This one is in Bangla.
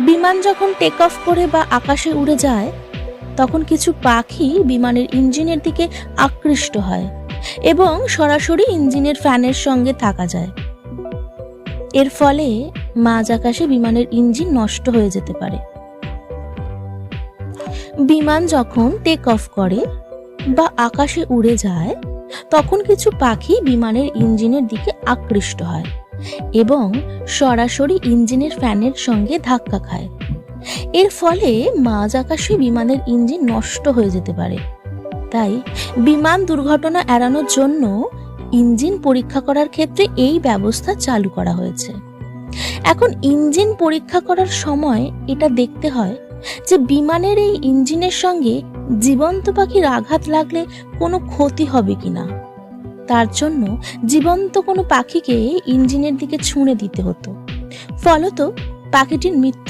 বিমান যখন টেক অফ করে বা আকাশে উড়ে যায়, তখন কিছু পাখি বিমানের ইঞ্জিনের দিকে আকৃষ্ট হয় এবং সরাসরি ইঞ্জিনের ফ্যানের সঙ্গে থাকা যায়। এর ফলে মাঝ আকাশে বিমানের ইঞ্জিন নষ্ট হয়ে যেতে পারে। বিমান যখন টেক অফ করে বা আকাশে উড়ে যায়, তখন কিছু পাখি বিমানের ইঞ্জিনের দিকে আকৃষ্ট হয় এবং সরাসরি ইঞ্জিনের ফ্যানের সঙ্গে ধাক্কা খায়। এর ফলে মাঝ আকাশে বিমানের ইঞ্জিন নষ্ট হয়ে যেতে পারে। তাই বিমান দুর্ঘটনা এড়ানোর জন্য ইঞ্জিন পরীক্ষা করার ক্ষেত্রে এই ব্যবস্থা চালু করা হয়েছে। এখন ইঞ্জিন পরীক্ষা করার সময় এটা দেখতে হয় যে বিমানের এই ইঞ্জিনের সঙ্গে জীবন্ত পাখির আঘাত লাগলে কোনো ক্ষতি হবে কিনা। তার জন্য জীবন্ত কোনো পাখিকে ইঞ্জিনের দিকে ছুঁড়ে দিতে হতো, ফলত পাখিটির মৃত্যু